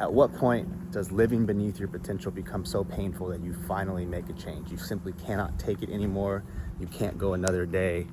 At what point does living beneath your potential become so painful that you finally make a change? You simply cannot take it anymore. You can't go another day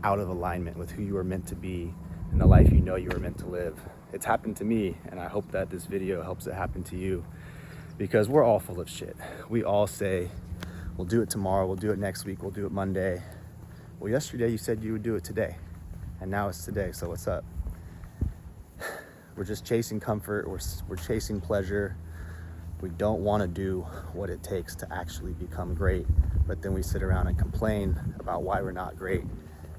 out of alignment with who you are meant to be and the life you know you are meant to live. It's happened to me, and I hope that this video helps it happen to you, because we're all full of shit. We all say, we'll do it tomorrow, we'll do it next week, we'll do it Monday. Well, yesterday you said you would do it today, and now it's today, so what's up? We're just chasing comfort, we're chasing pleasure. We don't want to do what it takes to actually become great, but then we sit around and complain about why we're not great.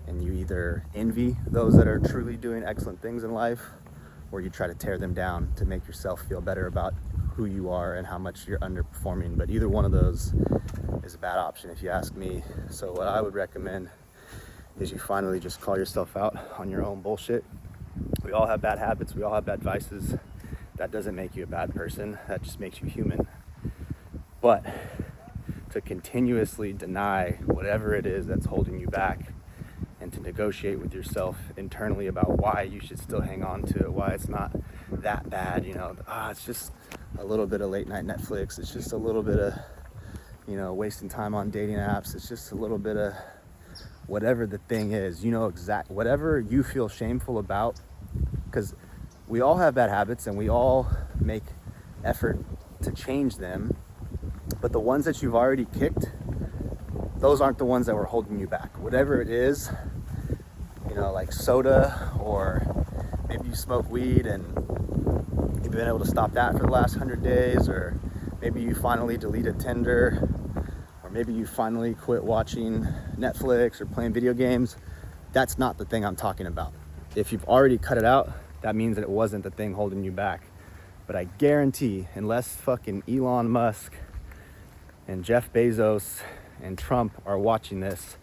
And you either envy those that are truly doing excellent things in life, or you try to tear them down to make yourself feel better about who you are and how much you're underperforming. But either one of those is a bad option if you ask me. So what I would recommend is you finally just call yourself out on your own bullshit. We all have bad habits, we all have bad vices. That doesn't make you a bad person, that just makes you human. But to continuously deny whatever it is that's holding you back, and to negotiate with yourself internally about why you should still hang on to it, why it's not that bad, it's just a little bit of late night Netflix, it's just a little bit of, wasting time on dating apps, it's just a little bit of whatever the thing is, whatever you feel shameful about, because we all have bad habits and we all make effort to change them, but the ones that you've already kicked, those aren't the ones that were holding you back. Whatever it is, like soda, or maybe you smoke weed and you've been able to stop that for the last 100 days, or maybe you finally deleted Tinder, or maybe you finally quit watching Netflix or playing video games. That's not the thing I'm talking about. If you've already cut it out, that means that it wasn't the thing holding you back. But I guarantee, unless fucking Elon Musk and Jeff Bezos and Trump are watching this,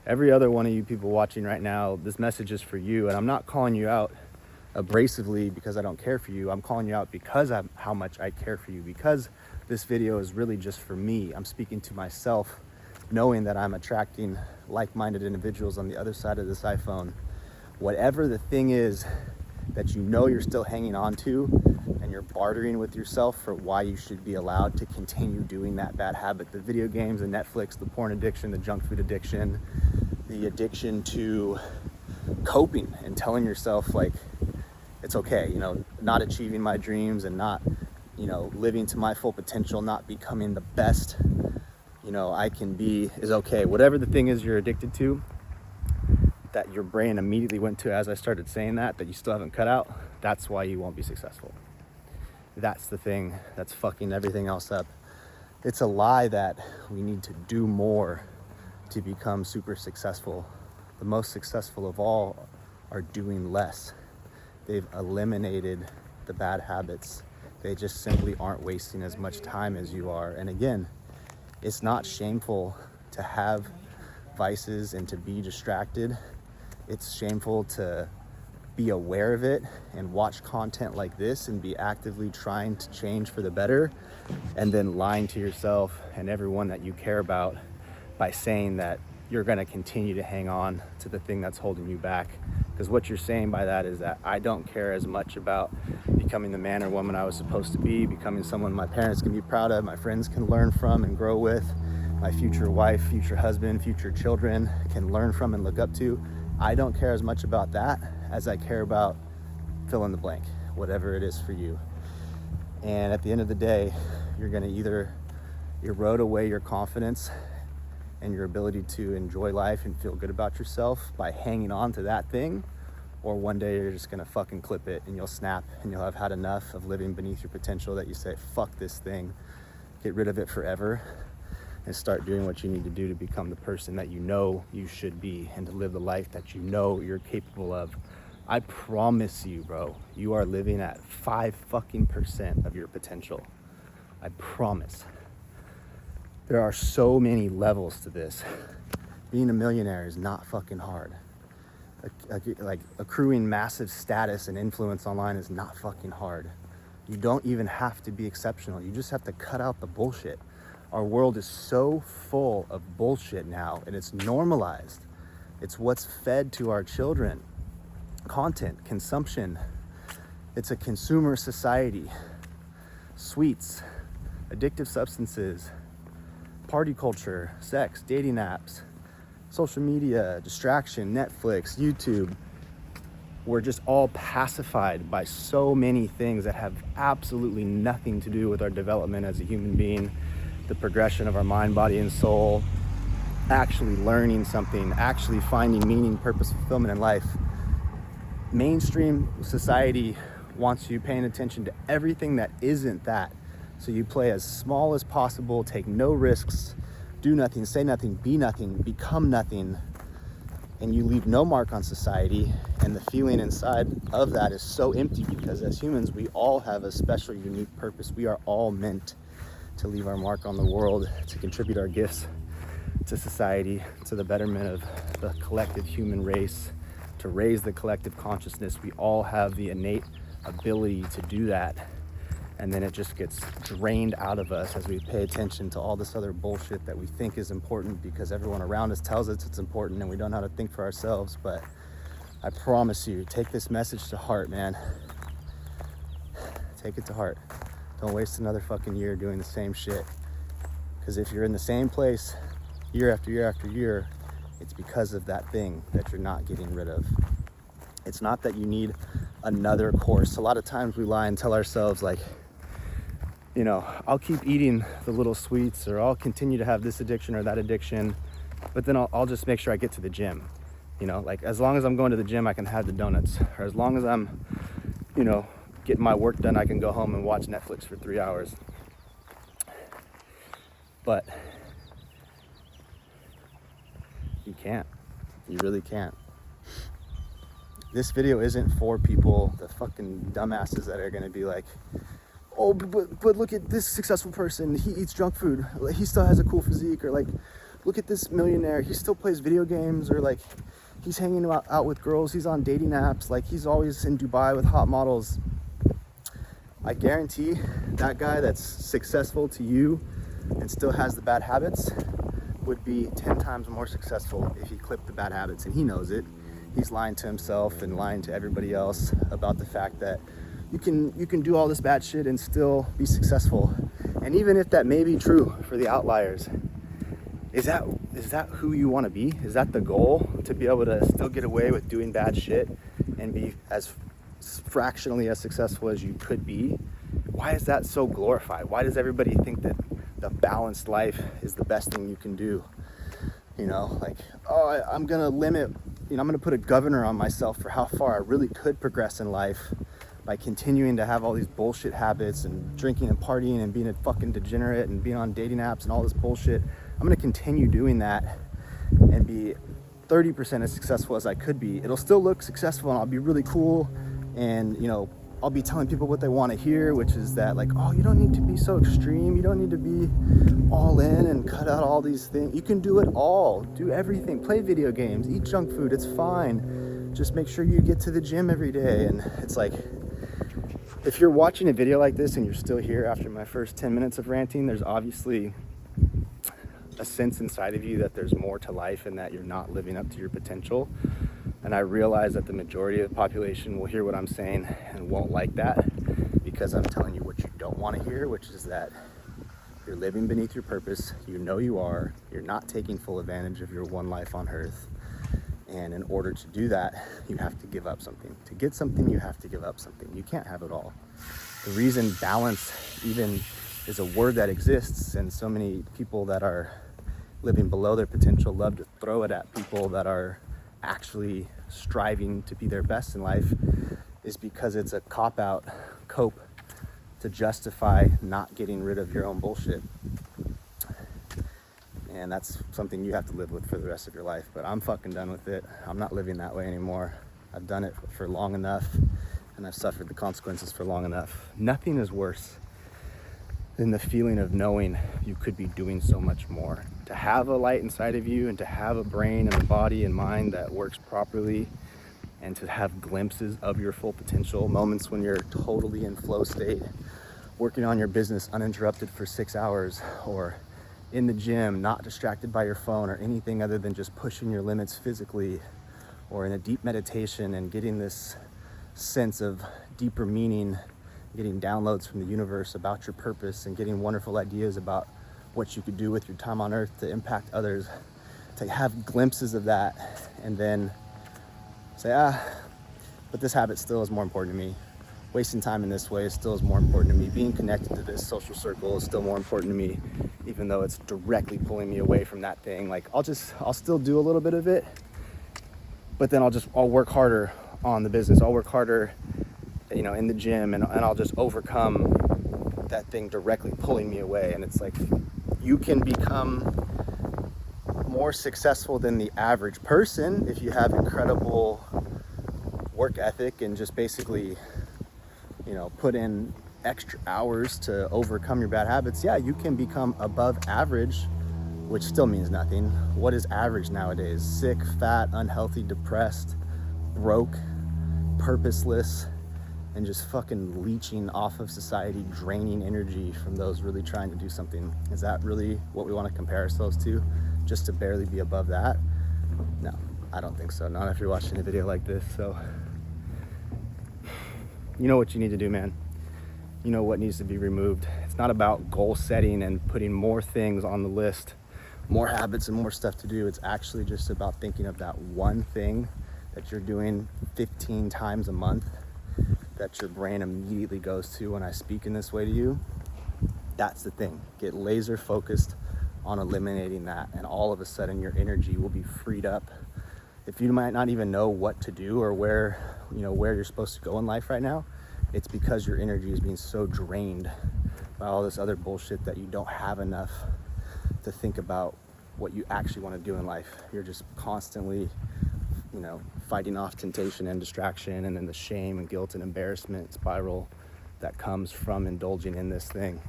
every other one of you people watching right now, this message is for you. And I'm not calling you out abrasively because I don't care for you. I'm calling you out because of how much I care for you, because this video is really just for me. I'm speaking to myself, knowing that I'm attracting like-minded individuals on the other side of this iPhone. Whatever the thing is that you're still hanging on to, and you're bartering with yourself for why you should be allowed to continue doing that bad habit, the video games, the Netflix, the porn addiction, the junk food addiction, the addiction to coping and telling yourself like it's okay, not achieving my dreams and not, living to my full potential, not becoming the best, I can be, is okay. Whatever the thing is you're addicted to, that your brain immediately went to as I started saying that you still haven't cut out, that's why you won't be successful. That's the thing that's fucking everything else up. It's a lie that we need to do more to become super successful. The most successful of all are doing less. They've eliminated the bad habits. They just simply aren't wasting as much time as you are. And again, it's not shameful to have vices and to be distracted. It's shameful to be aware of it and watch content like this and be actively trying to change for the better, and then lying to yourself and everyone that you care about by saying that you're going to continue to hang on to the thing that's holding you back. Because what you're saying by that is that I don't care as much about becoming the man or woman I was supposed to be, becoming someone my parents can be proud of, my friends can learn from and grow with, my future wife, future husband, future children can learn from and look up to. I don't care as much about that as I care about fill in the blank, whatever it is for you. And at the end of the day, you're going to either erode away your confidence and your ability to enjoy life and feel good about yourself by hanging on to that thing, or one day you're just going to fucking clip it and you'll snap and you'll have had enough of living beneath your potential that you say, fuck this thing, get rid of it forever, and start doing what you need to do to become the person that you know you should be and to live the life that you know you're capable of. I promise you, bro, you are living at 5% of your potential. I promise. There are so many levels to this. Being a millionaire is not fucking hard. Like accruing massive status and influence online is not fucking hard. You don't even have to be exceptional. You just have to cut out the bullshit. Our world is so full of bullshit now, and it's normalized. It's what's fed to our children. Content, consumption. It's a consumer society. sweets, addictive substances, party culture, sex, dating apps, social media, distraction, Netflix, YouTube. We're just all pacified by so many things that have absolutely nothing to do with our development as a human being, the progression of our mind, body, and soul, actually learning something, actually finding meaning, purpose, fulfillment in life. Mainstream society wants you paying attention to everything that isn't that. So you play as small as possible, take no risks, do nothing, say nothing, be nothing, become nothing, and you leave no mark on society. And the feeling inside of that is so empty, because as humans, we all have a special, unique purpose. We are all meant to leave our mark on the world, to contribute our gifts to society, to the betterment of the collective human race, to raise the collective consciousness. We all have the innate ability to do that. And then it just gets drained out of us as we pay attention to all this other bullshit that we think is important because everyone around us tells us it's important, and we don't know how to think for ourselves. But I promise you, take this message to heart, man. Take it to heart. Don't waste another fucking year doing the same shit. Because if you're in the same place year after year after year, it's because of that thing that you're not getting rid of. It's not that you need another course. A lot of times we lie and tell ourselves, like, you know, I'll keep eating the little sweets, or I'll continue to have this addiction or that addiction, but then I'll just make sure I get to the gym. You know, like, as long as I'm going to the gym, I can have the donuts. Or as long as I'm, you know, getting my work done, I can go home and watch Netflix for 3 hours. But you can't. You really can't. This video isn't for people, the fucking dumbasses that are gonna be like, oh, but look at this successful person, he eats junk food, he still has a cool physique, or like, look at this millionaire, he still plays video games, or like, he's hanging out with girls, he's on dating apps, like he's always in Dubai with hot models. I guarantee that guy that's successful to you and still has the bad habits would be 10 times more successful if he clipped the bad habits, and he knows it. He's lying to himself and lying to everybody else about the fact that you can do all this bad shit and still be successful. And even if that may be true for the outliers, is that who you want to be? Is that the goal, to be able to still get away with doing bad shit and be as fractionally as successful as you could be? Why is that so glorified? Why does everybody think that the balanced life is the best thing you can do? You know, like, oh, I'm gonna limit, you know, I'm gonna put a governor on myself for how far I really could progress in life by continuing to have all these bullshit habits and drinking and partying and being a fucking degenerate and being on dating apps and all this bullshit. I'm gonna continue doing that and be 30% as successful as I could be. It'll still look successful, and I'll be really cool, and, you know, I'll be telling people what they want to hear, which is that, like, oh, you don't need to be so extreme. You don't need to be all in and cut out all these things. You can do it all. Do everything. Play video games. Eat junk food. It's fine. Just make sure you get to the gym every day. And it's like, if you're watching a video like this and you're still here after my first 10 minutes of ranting, there's obviously a sense inside of you that there's more to life and that you're not living up to your potential. And I realize that the majority of the population will hear what I'm saying and won't like that, because I'm telling you what you don't want to hear, which is that you're living beneath your purpose. You know you are. You're not taking full advantage of your one life on earth. And in order to do that, you have to give up something. To get something, you have to give up something. You can't have it all. The reason balance even is a word that exists, and so many people that are living below their potential love to throw it at people that are actually striving to be their best in life, is because it's a cop-out cope to justify not getting rid of your own bullshit. And that's something you have to live with for the rest of your life. But I'm fucking done with it. I'm not living that way anymore. I've done it for long enough, and I've suffered the consequences for long enough. Nothing is worse than the feeling of knowing you could be doing so much more. To have a light inside of you, and to have a brain and a body and mind that works properly, and to have glimpses of your full potential, moments when you're totally in flow state, working on your business uninterrupted for 6 hours, or in the gym, not distracted by your phone or anything other than just pushing your limits physically, or in a deep meditation and getting this sense of deeper meaning, getting downloads from the universe about your purpose and getting wonderful ideas about what you could do with your time on earth to impact others, to have glimpses of that and then say, but this habit still is more important to me. Wasting time in this way still is more important to me. Being connected to this social circle is still more important to me, even though it's directly pulling me away from that thing. Like I'll still do a little bit of it, but then I'll work harder on the business. I'll work harder, in the gym, and I'll just overcome that thing directly pulling me away. And it's like, you can become more successful than the average person if you have incredible work ethic and just basically, put in extra hours to overcome your bad habits. Yeah, you can become above average, which still means nothing. What is average nowadays? Sick, fat, unhealthy, depressed, broke, purposeless, and just fucking leeching off of society, draining energy from those really trying to do something. Is that really what we want to compare ourselves to, just to barely be above that? No, I don't think so. Not if you're watching a video like this. So you know what you need to do, man. You know what needs to be removed. It's not about goal setting and putting more things on the list, more habits and more stuff to do. It's actually just about thinking of that one thing that you're doing 15 times a month that your brain immediately goes to when I speak in this way to you. That's the thing. Get laser focused on eliminating that, and all of a sudden your energy will be freed up. If you might not even know what to do or where you're supposed to go in life right now, it's because your energy is being so drained by all this other bullshit that you don't have enough to think about what you actually want to do in life. You're just constantly, fighting off temptation and distraction, and then the shame and guilt and embarrassment spiral that comes from indulging in this thing.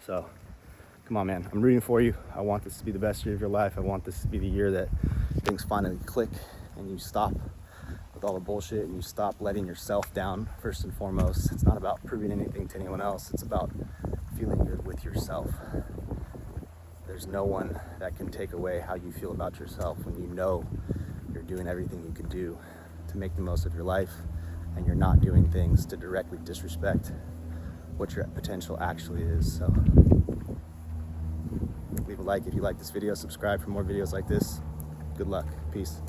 So come on, man. I'm rooting for you. I want this to be the best year of your life. I want this to be the year that things finally click and you stop with all the bullshit and you stop letting yourself down, first and foremost. It's not about proving anything to anyone else. It's about feeling good with yourself. There's no one that can take away how you feel about yourself when you know you're doing everything you could do to make the most of your life, and you're not doing things to directly disrespect what your potential actually is. So leave a like if you like this video, subscribe for more videos like this. Good luck. Peace.